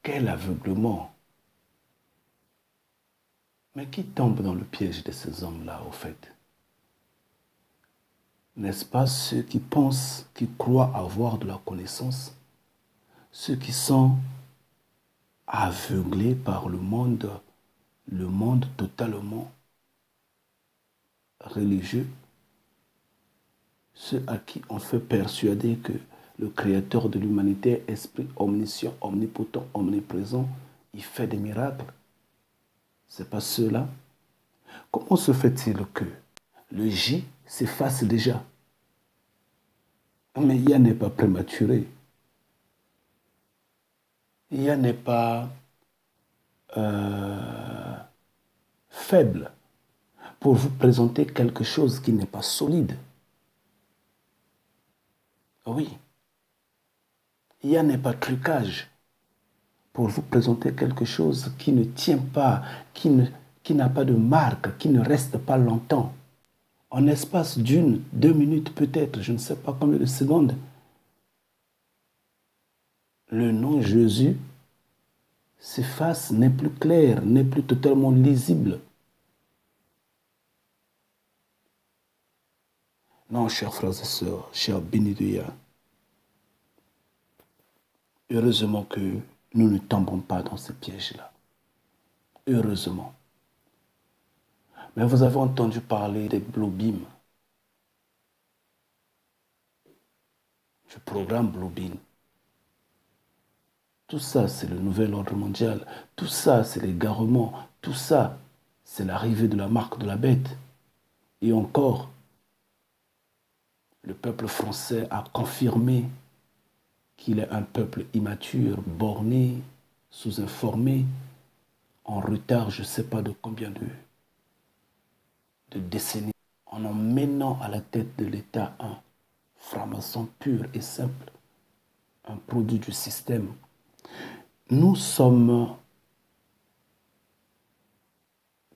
Quel aveuglement! Mais qui tombe dans le piège de ces hommes-là, au fait? N'est-ce pas ceux qui pensent, qui croient avoir de la connaissance? Ceux qui sont aveuglés par le monde totalement religieux, ceux à qui on fait persuader que le créateur de l'humanité est esprit omniscient, omnipotent, omniprésent, il fait des miracles. Ce n'est pas ceux-là. Comment se fait-il que le J s'efface déjà? Mais IA n'est pas prématuré. IA n'est pas faible pour vous présenter quelque chose qui n'est pas solide. Oui. IA n'est pas trucage pour vous présenter quelque chose qui ne tient pas, qui n'a pas de marque, qui ne reste pas longtemps. En espace d'une, 2 minutes peut-être, je ne sais pas combien de secondes, le nom Jésus s'efface, n'est plus clair, n'est plus totalement lisible. Non, chers frères et sœurs, chers bénis de Yah, heureusement que nous ne tombons pas dans ce piège-là. Heureusement. Mais vous avez entendu parler des Blue Beam, du programme Blue Beam. Tout ça, c'est le nouvel ordre mondial. Tout ça, c'est l'égarement. Tout ça, c'est l'arrivée de la marque de la bête. Et encore, le peuple français a confirmé qu'il est un peuple immature, borné, sous-informé, en retard, je ne sais pas de combien de décennies, en emmenant à la tête de l'État un franc-maçon pur et simple, un produit du système. Nous sommes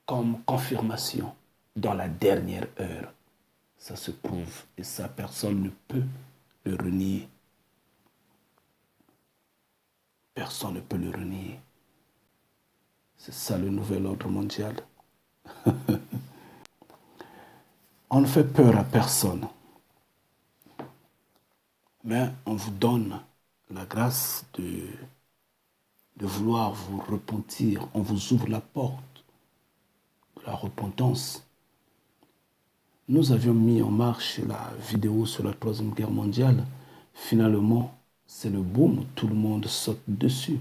comme confirmation dans la dernière heure. Ça se prouve et ça, personne ne peut le renier. Personne ne peut le renier. C'est ça le nouvel ordre mondial. On ne fait peur à personne. Mais on vous donne la grâce de vouloir vous repentir. On vous ouvre la porte de la repentance. Nous avions mis en marche la vidéo sur la Troisième Guerre mondiale. Finalement, c'est le boom. Tout le monde saute dessus.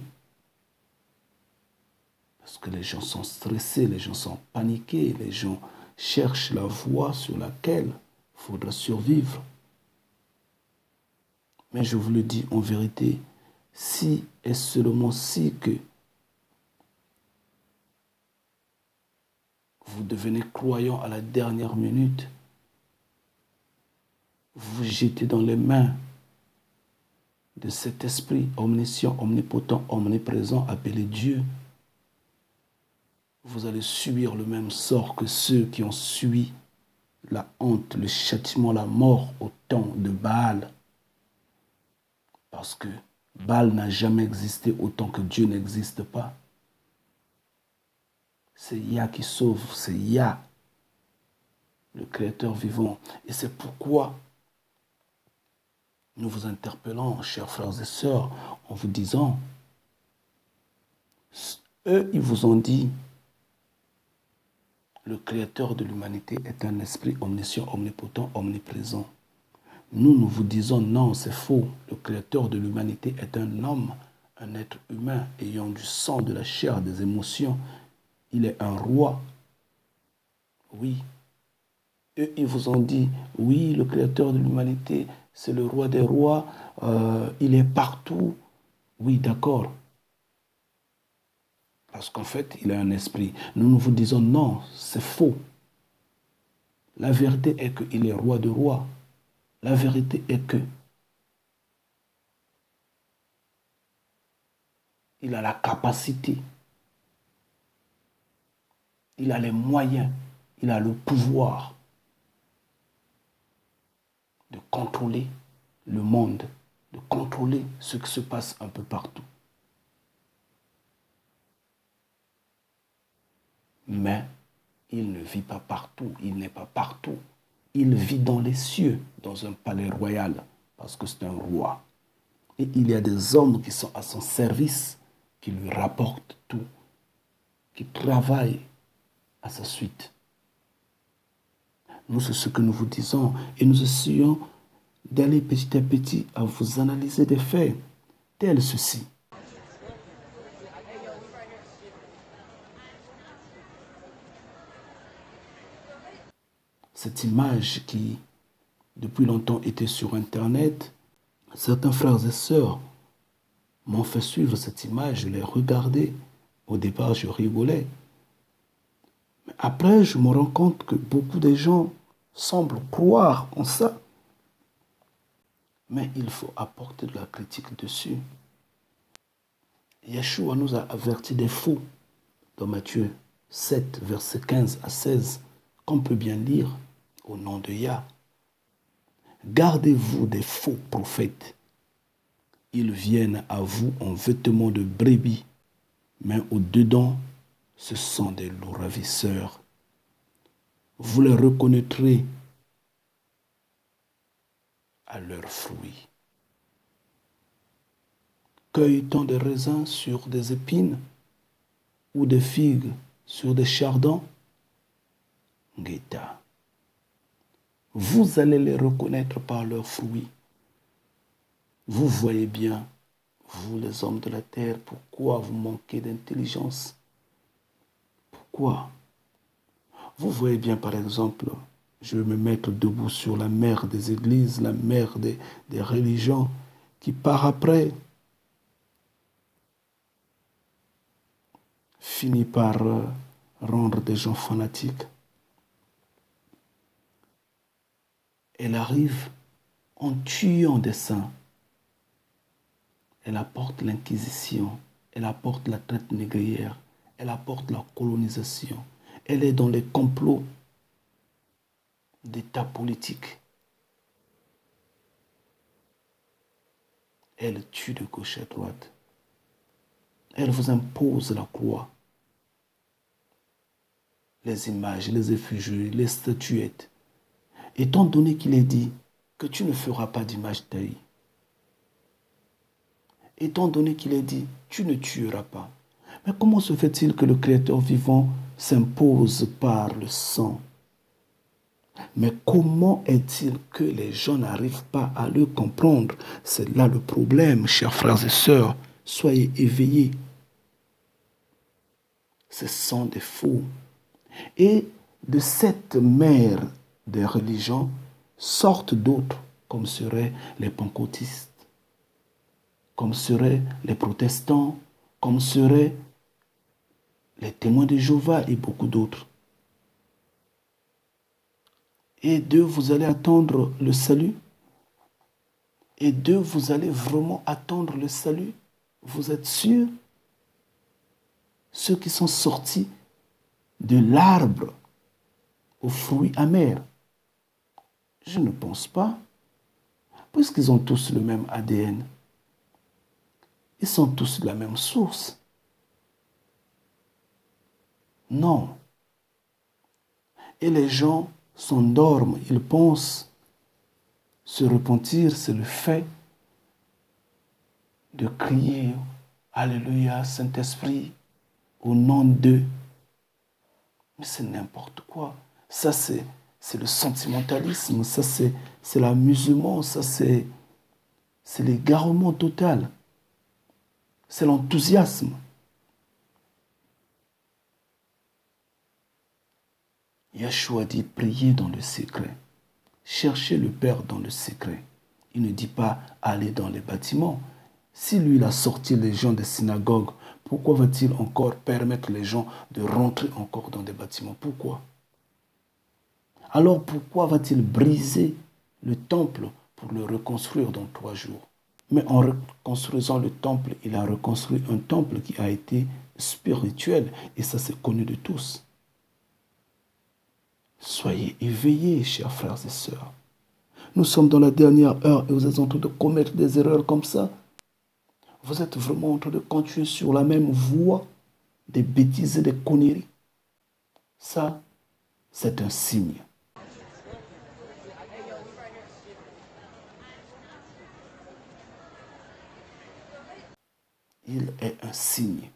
Parce que les gens sont stressés, les gens sont paniqués, les gens cherchent la voie sur laquelle il faudra survivre. Mais je vous le dis en vérité, si et seulement si que vous devenez croyant à la dernière minute, vous vous jetez dans les mains de cet esprit omniscient, omnipotent, omniprésent, appelé Dieu, vous allez subir le même sort que ceux qui ont subi la honte, le châtiment, la mort au temps de Baal. Parce que Baal n'a jamais existé autant que Dieu n'existe pas. C'est Yah qui sauve, c'est Yah, le Créateur vivant. Et c'est pourquoi nous vous interpellons, chers frères et sœurs, en vous disant, eux, ils vous ont dit, le Créateur de l'humanité est un esprit omniscient, omnipotent, omniprésent. Nous vous disons non, c'est faux. Le Créateur de l'humanité est un homme, un être humain ayant du sang, de la chair, des émotions. Il est un roi. Oui. Eux, ils vous ont dit, oui, le Créateur de l'humanité, c'est le roi des rois, il est partout. Oui, d'accord. Parce qu'en fait, il a un esprit. Nous vous disons non, c'est faux. La vérité est qu'il est roi de rois. La vérité est que il a la capacité, il a les moyens, il a le pouvoir de contrôler le monde de contrôler ce qui se passe un peu partout. Mais il ne vit pas partout, il n'est pas partout. Il vit dans les cieux, dans un palais royal, parce que c'est un roi. Et il y a des hommes qui sont à son service, qui lui rapportent tout, qui travaillent à sa suite. Nous, c'est ce que nous vous disons, et nous essayons d'aller petit à petit à vous analyser des faits, tels ceci. Cette image qui, depuis longtemps, était sur Internet, certains frères et sœurs m'ont fait suivre cette image, je l'ai regardée. Au départ, je rigolais. Mais après, je me rends compte que beaucoup de gens semblent croire en ça. Mais il faut apporter de la critique dessus. Yeshua nous a averti des faux dans Matthieu 7, versets 15 à 16, qu'on peut bien lire au nom de Yah. Gardez-vous des faux prophètes. Ils viennent à vous en vêtements de brebis, mais au-dedans, ce sont des loups ravisseurs. Vous les reconnaîtrez à leurs fruits. Cueille-t-on des raisins sur des épines ou des figues sur des chardons? Guetta. Vous allez les reconnaître par leurs fruits. Vous voyez bien, vous les hommes de la terre, pourquoi vous manquez d'intelligence? Pourquoi? Vous voyez bien, par exemple, je vais me mettre debout sur la mer des églises, la mer des religions, qui par après finit par rendre des gens fanatiques. Elle arrive en tuant des saints. Elle apporte l'inquisition, elle apporte la traite négrière, elle apporte la colonisation. Elle est dans les complots d'État politique. Elle tue de gauche à droite. Elle vous impose la croix, les images, les effigies, les statuettes. Étant donné qu'il est dit que tu ne feras pas d'image taillée, étant donné qu'il est dit tu ne tueras pas, mais comment se fait-il que le Créateur vivant s'impose par le sang? Mais comment est-il que les gens n'arrivent pas à le comprendre? C'est là le problème, chers frères et sœurs. Soyez éveillés. Ce sont des faux. Et de cette mer des religions sortent d'autres, comme seraient les pentecôtistes, comme seraient les protestants, comme seraient les témoins de Jéhovah et beaucoup d'autres. Et d'eux, vous allez attendre le salut. Et d'eux, vous allez vraiment attendre le salut. Vous êtes sûrs? Ceux qui sont sortis de l'arbre aux fruits amers. Je ne pense pas. Puisqu'ils ont tous le même ADN. Ils sont tous de la même source. Non. Et les gens s'endorment, ils pensent se repentir, c'est le fait de crier Alléluia, Saint-Esprit, au nom d'eux. Mais c'est n'importe quoi. Ça, c'est le sentimentalisme, ça, c'est l'amusement, ça, c'est l'égarement total. C'est l'enthousiasme. Yeshua dit, priez dans le secret. Cherchez le Père dans le secret. Il ne dit pas, allez dans les bâtiments. Si lui, il a sorti les gens des synagogues, pourquoi va-t-il encore permettre les gens de rentrer encore dans des bâtiments? Pourquoi? Alors pourquoi va-t-il briser le temple pour le reconstruire dans 3 jours? Mais en reconstruisant le temple, il a reconstruit un temple qui a été spirituel. Et ça, c'est connu de tous. Soyez éveillés, chers frères et sœurs. Nous sommes dans la dernière heure et vous êtes en train de commettre des erreurs comme ça. Vous êtes vraiment en train de continuer sur la même voie, des bêtises et des conneries. Ça, c'est un signe. Il est un signe.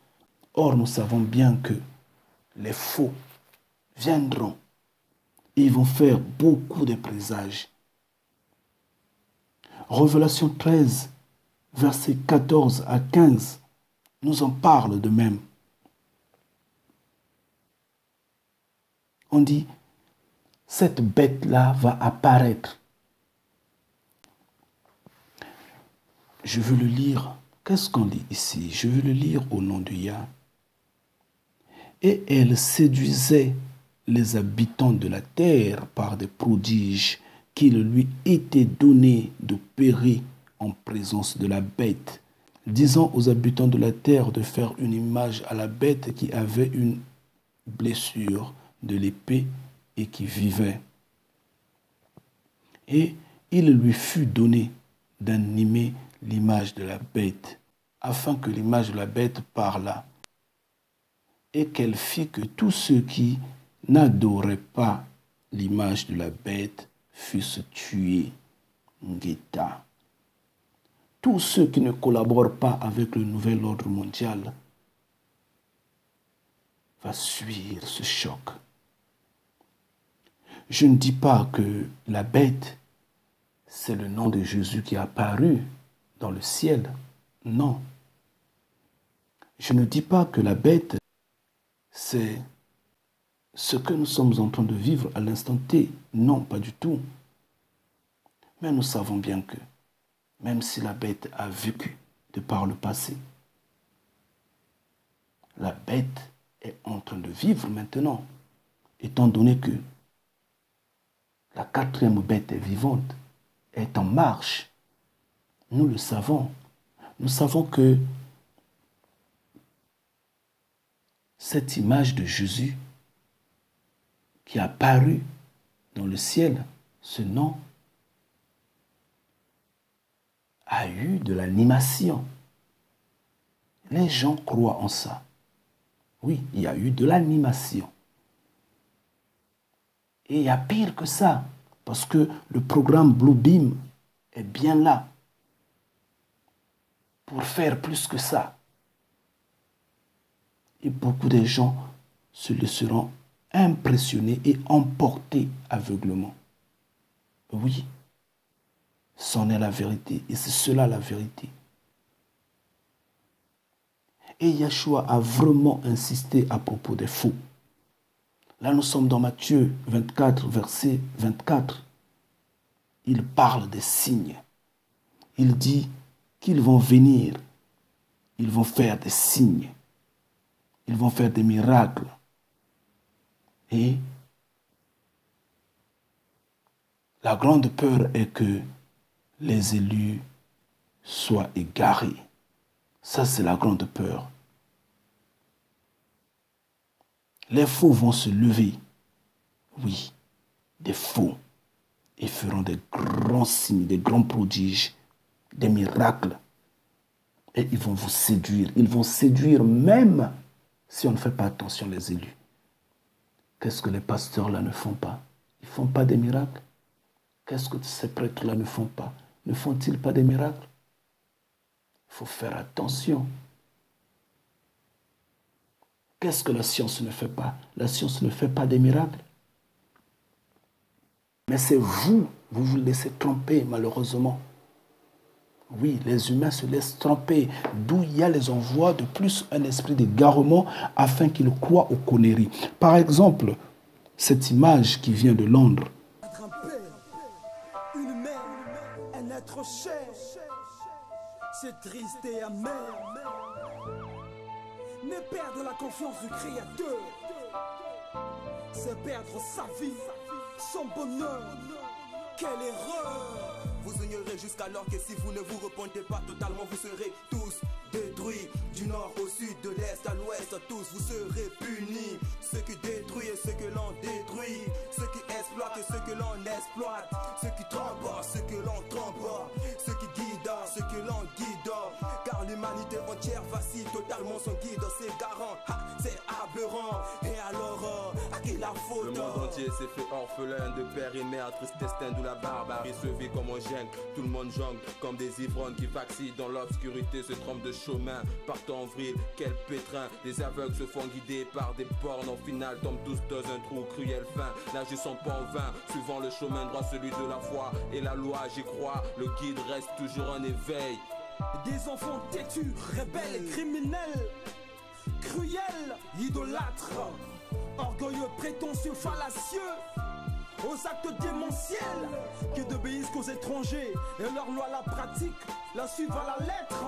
Or, nous savons bien que les faux viendront et ils vont faire beaucoup de présages. Révélation 13, versets 14 à 15, nous en parle de même. On dit, cette bête-là va apparaître. Je veux le lire. Qu'est-ce qu'on dit ici? Je veux le lire au nom de Yah. Et elle séduisait les habitants de la terre par des prodiges qu'il lui était donné d'opérer en présence de la bête, disant aux habitants de la terre de faire une image à la bête qui avait une blessure de l'épée et qui vivait. Et il lui fut donné d'animer l'image de la bête, afin que l'image de la bête parlât, et qu'elle fit que tous ceux qui n'adoraient pas l'image de la bête fussent tués. Ngeta. Tous ceux qui ne collaborent pas avec le nouvel ordre mondial vont subir ce choc. Je ne dis pas que la bête, c'est le nom de Jésus qui est apparu dans le ciel. Non. Je ne dis pas que la bête, c'est ce que nous sommes en train de vivre à l'instant T. Non, pas du tout. Mais nous savons bien que, même si la bête a vécu de par le passé, la bête est en train de vivre maintenant, étant donné que la quatrième bête est vivante, est en marche. Nous le savons. Nous savons que cette image de Jésus qui a apparu dans le ciel, ce nom a eu de l'animation. Les gens croient en ça. Oui, il y a eu de l'animation. Et il y a pire que ça, parce que le programme Bluebeam est bien là pour faire plus que ça. Et beaucoup de gens se laisseront impressionner et emporter aveuglement. Oui, c'en est la vérité, et c'est cela la vérité. Et Yeshua a vraiment insisté à propos des faux. Là, nous sommes dans Matthieu 24, verset 24. Il parle des signes. Il dit qu'ils vont venir. Ils vont faire des signes. Ils vont faire des miracles. Et la grande peur est que les élus soient égarés. Ça, c'est la grande peur. Les faux vont se lever. Oui, des faux. Et feront des grands signes, des grands prodiges, des miracles. Et ils vont vous séduire. Ils vont séduire même si on ne fait pas attention les élus. Qu'est-ce que les pasteurs là ne font pas? Ils ne font pas des miracles. Qu'est-ce que ces prêtres là ne font pas? Ne font-ils pas des miracles? Il faut faire attention. Qu'est-ce que la science ne fait pas? La science ne fait pas des miracles. Mais c'est vous vous laissez tromper malheureusement. Oui, les humains se laissent tromper, d'où il y a les envois de plus un esprit d'égarement afin qu'ils croient aux conneries. Par exemple, cette image qui vient de Londres. Une mère, un être cher, c'est triste et amer. Mais perdre la confiance du Créateur, c'est perdre sa vie, son bonheur. Quelle erreur! vous ignorez jusqu'alors que si vous ne vous repentez pas totalement, vous serez tous détruits. Du nord au sud, de l'est à l'ouest, tous vous serez punis. Ceux qui détruisent et ceux que l'on détruit, ceux qui exploitent et ceux que l'on exploite, ceux qui trompent, ceux que l'on trompe, ceux qui guident, ceux que l'on guide. Car l'humanité entière vacille totalement son guide, c'est garant, c'est aberrant. Et alors, à qui la faute? Le monde entier s'est fait orphelin de père et mère, triste destin d'où la barbarie se vit comme un jungle. Tout le monde jongle comme des ivrognes qui vacillent dans l'obscurité, se trompent de chemin, partent en vrille, quel pétrin. Les aveugles se font guider par des bornes, au final tombent tous dans un trou cruel fin. N'agissons pas en vain, suivant le chemin droit, celui de la foi et la loi, j'y crois, le guide reste toujours en éveil. Des enfants têtus, rebelles, criminels, cruels, idolâtres, orgueilleux, prétentieux, fallacieux, aux actes démentiels, qui n'obéissent qu'aux étrangers et leur loi la pratique, la suivent à la lettre,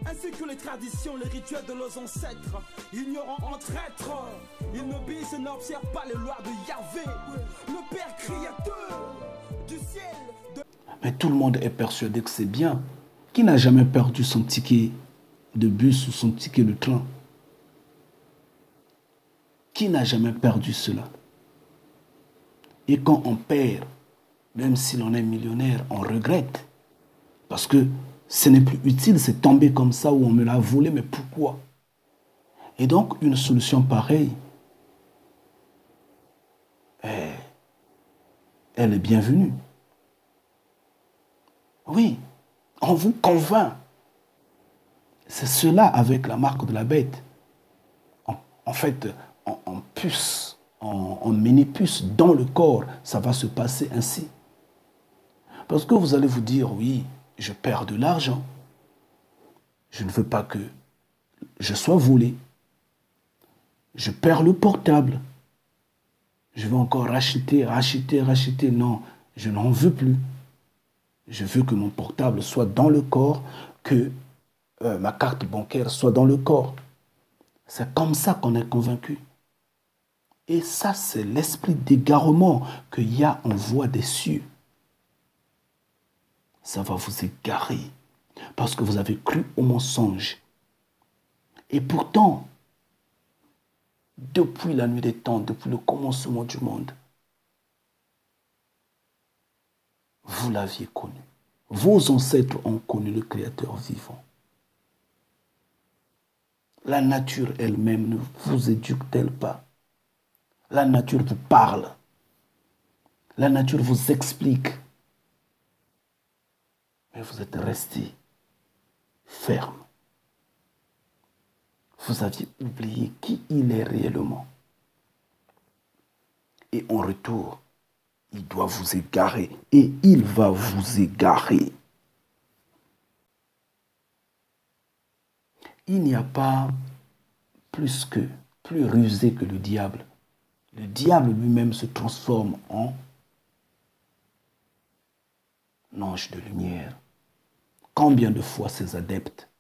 ainsi que les traditions, les rituels de leurs ancêtres, ignorants en traîtres, ils n'obéissent et n'observent pas les lois de Yahvé, le Père créateur du ciel. Mais tout le monde est persuadé que c'est bien. Qui n'a jamais perdu son ticket de bus ou son ticket de train? Qui n'a jamais perdu cela? Et quand on perd, même si l'on est millionnaire, on regrette. Parce que ce n'est plus utile, c'est tombé comme ça ou on me l'a volé, mais pourquoi? Et donc, une solution pareille, elle est bienvenue. Oui. On vous convainc. C'est cela avec la marque de la bête. En fait, en puce, en mini-puce dans le corps, ça va se passer ainsi. Parce que vous allez vous dire, oui, je perds de l'argent. Je ne veux pas que je sois volé. Je perds le portable. Je vais encore racheter. Non, je n'en veux plus. Je veux que mon portable soit dans le corps, que ma carte bancaire soit dans le corps. C'est comme ça qu'on est convaincu. Et ça, c'est l'esprit d'égarement qu'il y a en voie des cieux. Ça va vous égarer parce que vous avez cru au mensonge. Et pourtant, depuis la nuit des temps, depuis le commencement du monde, vous l'aviez connu. Vos ancêtres ont connu le Créateur vivant. La nature elle-même ne vous éduque-t-elle pas? La nature vous parle. La nature vous explique. Mais vous êtes resté ferme. Vous aviez oublié qui il est réellement. Et en retour, il doit vous égarer. Et il va vous égarer. Il n'y a pas plus rusé que le diable. Le diable lui-même se transforme en ange de lumière. Combien de fois ses adeptes,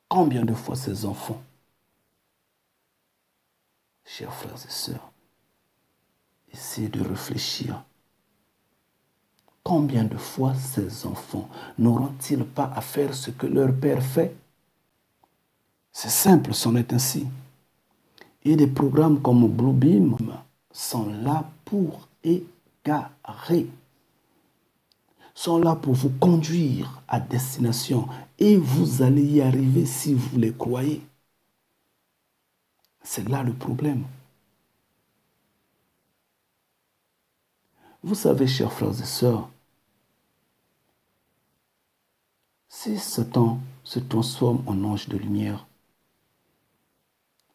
combien de fois ses enfants, chers frères et sœurs, essayez de réfléchir. Combien de fois ces enfants n'auront-ils pas à faire ce que leur père fait? C'est simple, c'en est ainsi. Et des programmes comme Bluebeam sont là pour égarer, sont là pour vous conduire à destination et vous allez y arriver si vous les croyez. C'est là le problème. Vous savez, chers frères et sœurs, si Satan se transforme en ange de lumière,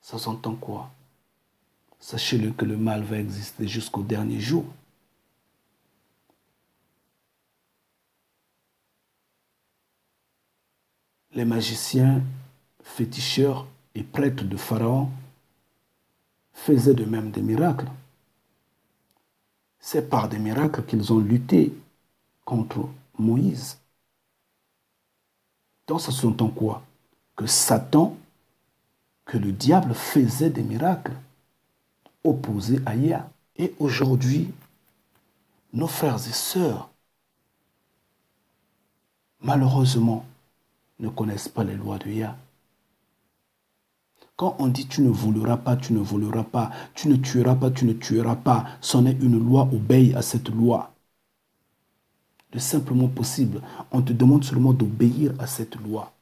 ça s'entend quoi? Sachez-le que le mal va exister jusqu'au dernier jour. Les magiciens, féticheurs et prêtres de Pharaon faisaient de même des miracles. C'est par des miracles qu'ils ont lutté contre Moïse. Donc ça s'entend quoi? Que Satan, que le diable faisait des miracles opposés à Yah. Et aujourd'hui, nos frères et sœurs malheureusement, ne connaissent pas les lois de Yah. Quand on dit tu ne voleras pas, tu ne voleras pas, tu ne tueras pas, tu ne tueras pas, c'en est une loi, obéis à cette loi. Le simplement possible, on te demande seulement d'obéir à cette loi.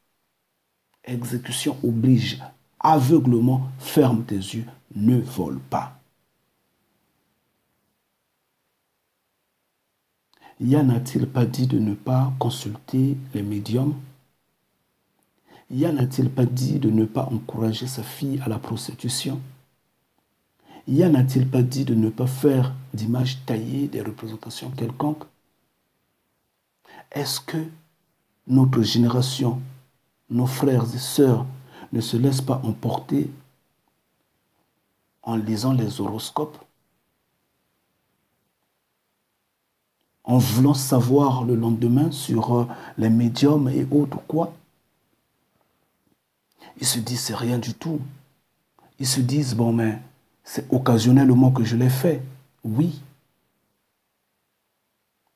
Exécution oblige, aveuglement, ferme tes yeux, ne vole pas. Yah n'a-t-il pas dit de ne pas consulter les médiums? Yah n'a-t-il pas dit de ne pas encourager sa fille à la prostitution? Yah n'a-t-il pas dit de ne pas faire d'images taillées des représentations quelconques? Est-ce que notre génération, nos frères et sœurs, ne se laissent pas emporter en lisant les horoscopes, en voulant savoir le lendemain sur les médiums et autres quoi? Ils se disent c'est rien du tout. Ils se disent bon mais c'est occasionnellement que je l'ai fait. Oui.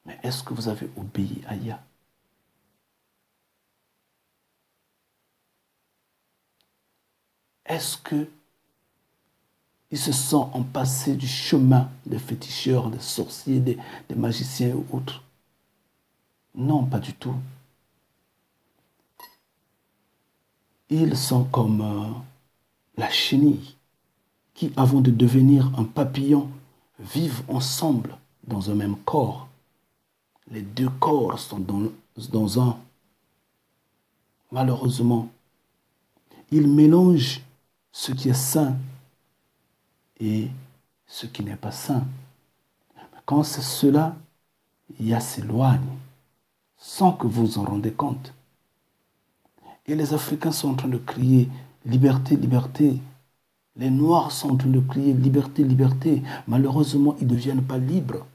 Mais est-ce que vous avez obéi à Yah? Est-ce que ils se sont empassés du chemin des féticheurs, des sorciers, des magiciens ou autres? Non, pas du tout. Ils sont comme la chenille qui, avant de devenir un papillon, vivent ensemble dans un même corps. Les deux corps sont dans un. Malheureusement, ils mélangent ce qui est sain et ce qui n'est pas sain. Quand c'est cela, Yah s'éloigne sans que vous vous en rendez compte. Et les Africains sont en train de crier liberté, liberté. Les Noirs sont en train de crier liberté, liberté. Malheureusement, ils ne deviennent pas libres.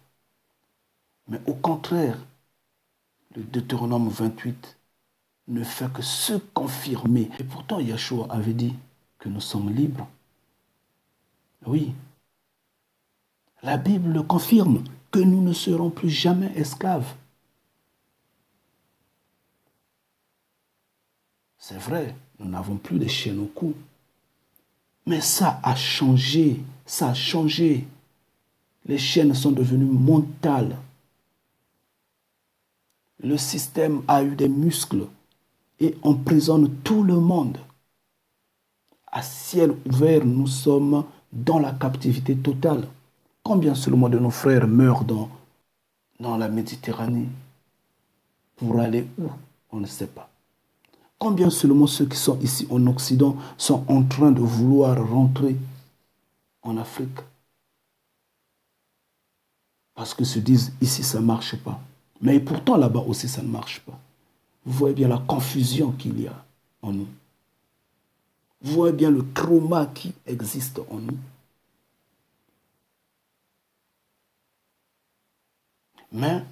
Mais au contraire, le Deutéronome 28 ne fait que se confirmer. Et pourtant, Yahshua avait dit que nous sommes libres. Oui. La Bible le confirme, que nous ne serons plus jamais esclaves. C'est vrai, nous n'avons plus de chaînes au cou. Mais ça a changé, ça a changé. Les chaînes sont devenues mentales. Le système a eu des muscles et emprisonne tout le monde. À ciel ouvert, nous sommes dans la captivité totale. Combien seulement de nos frères meurent dans la Méditerranée? Pour aller où? On ne sait pas. Combien seulement ceux qui sont ici en Occident sont en train de vouloir rentrer en Afrique? Parce qu'ils se disent, ici ça ne marche pas. Mais pourtant là-bas aussi ça ne marche pas. Vous voyez bien la confusion qu'il y a en nous. Vous voyez bien le trauma qui existe en nous. Mais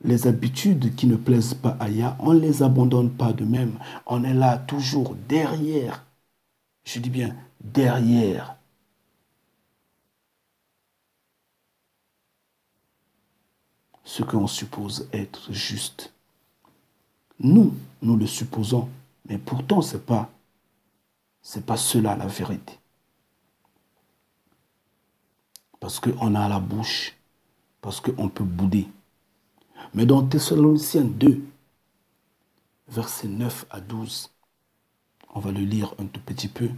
les habitudes qui ne plaisent pas à Yah, on ne les abandonne pas de même. On est là toujours derrière. Je dis bien derrière. Ce qu'on suppose être juste. Nous le supposons. Mais pourtant, ce n'est pas cela la vérité. Parce qu'on a la bouche. Parce qu'on peut bouder. Mais dans Thessaloniciens 2, versets 9 à 12, on va le lire un tout petit peu.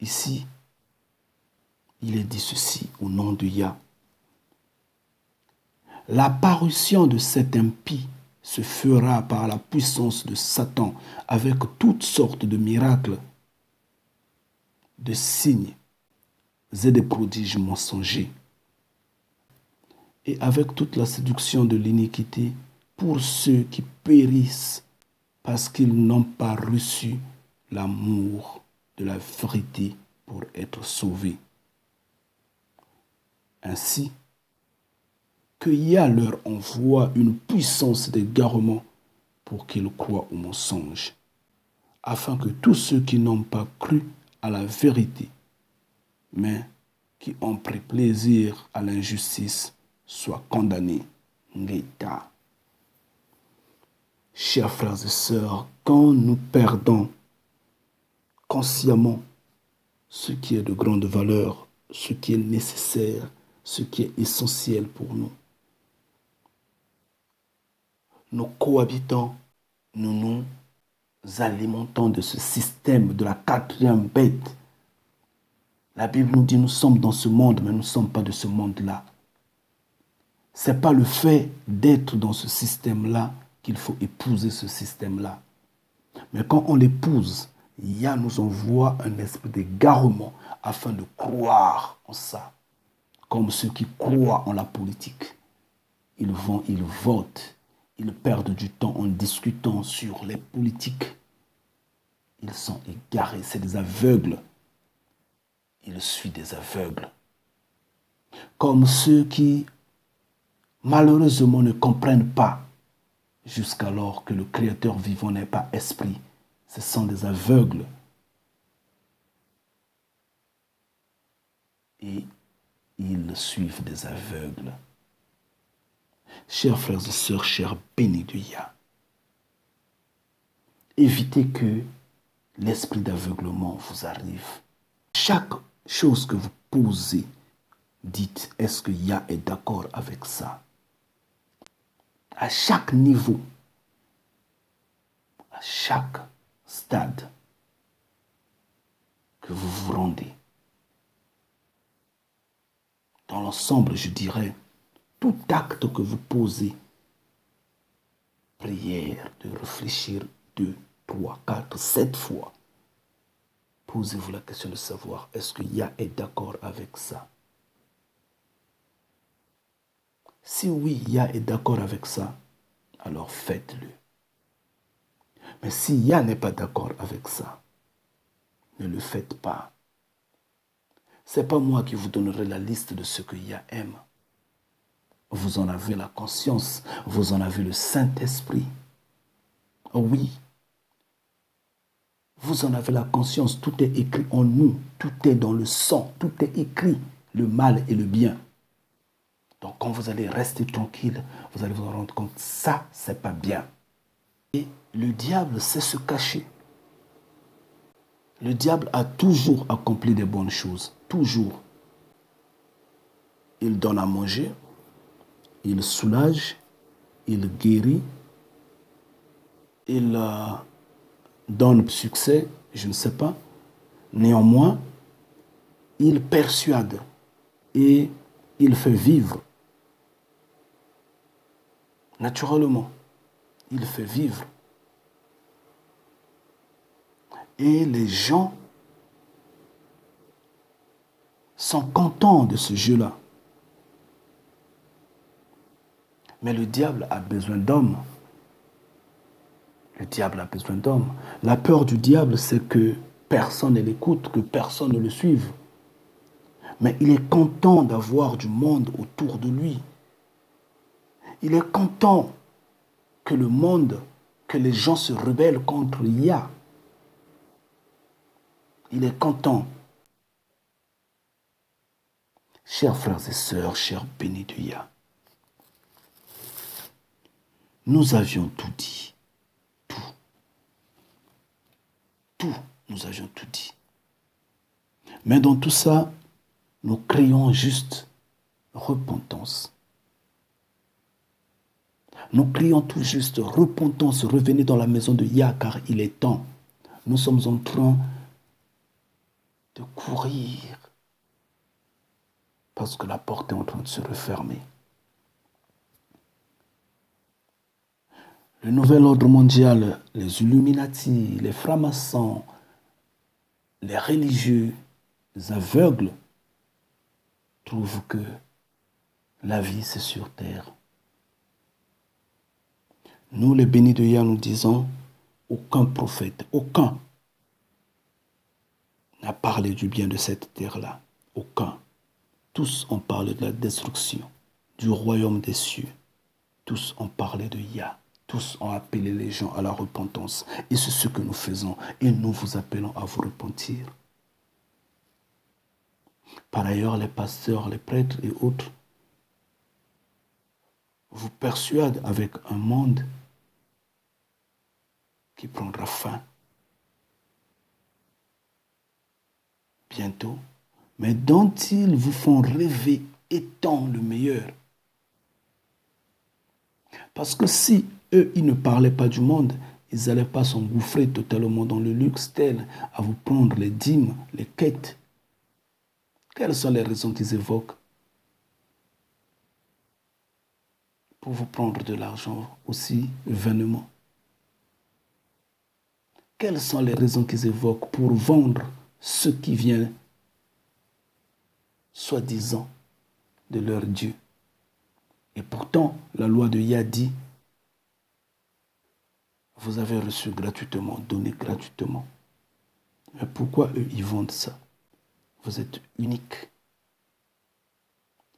Ici, il est dit ceci au nom de Yah. La parution de cet impie se fera par la puissance de Satan avec toutes sortes de miracles, de signes et de prodiges mensongers, et avec toute la séduction de l'iniquité pour ceux qui périssent parce qu'ils n'ont pas reçu l'amour de la vérité pour être sauvés. Ainsi que Yah leur envoie une puissance d'égarement pour qu'ils croient au mensonge, afin que tous ceux qui n'ont pas cru à la vérité, mais qui ont pris plaisir à l'injustice, soient condamnés. Ngeta. Chers frères et sœurs, quand nous perdons consciemment ce qui est de grande valeur, ce qui est nécessaire, ce qui est essentiel pour nous, nous cohabitons, nous nous alimentons de ce système, de la quatrième bête. La Bible nous dit nous sommes dans ce monde, mais nous ne sommes pas de ce monde-là. Ce n'est pas le fait d'être dans ce système-là qu'il faut épouser ce système-là. Mais quand on l'épouse, Yah nous envoie un esprit d'égarement afin de croire en ça. Comme ceux qui croient en la politique. Ils vont, ils votent, ils perdent du temps en discutant sur les politiques. Ils sont égarés, c'est des aveugles. Ils suivent des aveugles. Comme ceux qui, malheureusement, ne comprennent pas jusqu'alors que le Créateur vivant n'est pas esprit. Ce sont des aveugles. Et ils suivent des aveugles. Chers frères et sœurs, chers bénis de Yah, évitez que l'esprit d'aveuglement vous arrive. Chaque chose que vous posez, dites, est-ce que Yah est d'accord avec ça? À chaque niveau, à chaque stade que vous vous rendez, dans l'ensemble, je dirais, tout acte que vous posez, prière, de réfléchir 2, 3, 4, 7 fois, posez-vous la question de savoir, est-ce que Yah est d'accord avec ça? Si oui, Yah est d'accord avec ça, alors faites-le. Mais si Yah n'est pas d'accord avec ça, ne le faites pas. Ce n'est pas moi qui vous donnerai la liste de ce que Yah aime. Vous en avez la conscience, vous en avez le Saint-Esprit. Oui, vous en avez la conscience, tout est écrit en nous, tout est dans le sang, tout est écrit, le mal et le bien. Donc quand vous allez rester tranquille, vous allez vous rendre compte, ça, c'est pas bien. Et le diable sait se cacher. Le diable a toujours accompli des bonnes choses, toujours. Il donne à manger, il soulage, il guérit, il donne succès, je ne sais pas. Néanmoins, il persuade et il fait vivre. Naturellement, il fait vivre. Et les gens sont contents de ce jeu-là. Mais le diable a besoin d'hommes. Le diable a besoin d'hommes. La peur du diable, c'est que personne ne l'écoute, que personne ne le suive. Mais il est content d'avoir du monde autour de lui. Il est content que le monde, que les gens se rebellent contre Yah. Il est content. Chers frères et sœurs, chers bénis de Yah, nous avions tout dit. Tout, nous avions tout dit. Mais dans tout ça, nous crions juste repentance. Nous crions tout juste repentance, revenez dans la maison de Yah car il est temps. Nous sommes en train de courir parce que la porte est en train de se refermer. Le nouvel ordre mondial, les Illuminati, les francs-maçons, les religieux, les aveugles trouvent que la vie c'est sur terre. Nous, les bénis de Yah, nous disons, aucun prophète, aucun n'a parlé du bien de cette terre-là. Aucun. Tous ont parlé de la destruction, du royaume des cieux. Tous ont parlé de Yah. Tous ont appelé les gens à la repentance. Et c'est ce que nous faisons. Et nous vous appelons à vous repentir. Par ailleurs, les pasteurs, les prêtres et autres vous persuadent avec un monde qui prendra fin bientôt, mais dont ils vous font rêver étant le meilleur. Parce que si eux, ils ne parlaient pas du monde, ils n'allaient pas s'engouffrer totalement dans le luxe tel à vous prendre les dîmes, les quêtes. Quelles sont les raisons qu'ils évoquent pour vous prendre de l'argent aussi vainement? Quelles sont les raisons qu'ils évoquent pour vendre ce qui vient, soi-disant, de leur Dieu? Et pourtant, la loi de Yah dit, vous avez reçu gratuitement, donné gratuitement. Mais pourquoi eux, ils vendent ça? Vous êtes unique.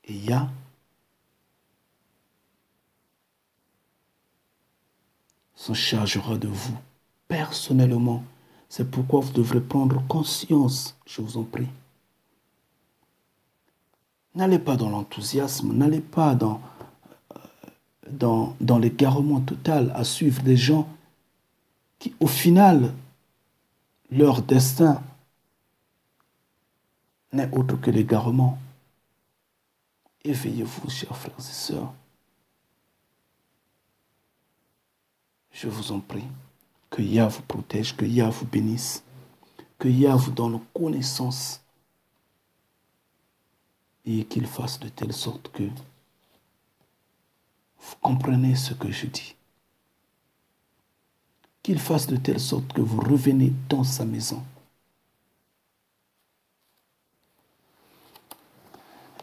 Et Yah s'en chargera de vous personnellement. C'est pourquoi vous devrez prendre conscience, je vous en prie. N'allez pas dans l'enthousiasme, n'allez pas dans l'égarement total à suivre des gens qui, au final, leur destin n'est autre que l'égarement. Éveillez-vous, chers frères et sœurs. Je vous en prie, que Yah vous protège, que Yah vous bénisse, que Yah vous donne connaissance et qu'il fasse de telle sorte que vous comprenez ce que je dis. Qu'il fasse de telle sorte que vous revenez dans sa maison.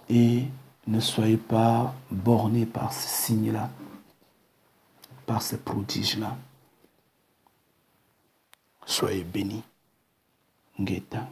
Et ne soyez pas bornés par ces signes-là, par ces prodiges-là. Soyez bénis. Ngeta.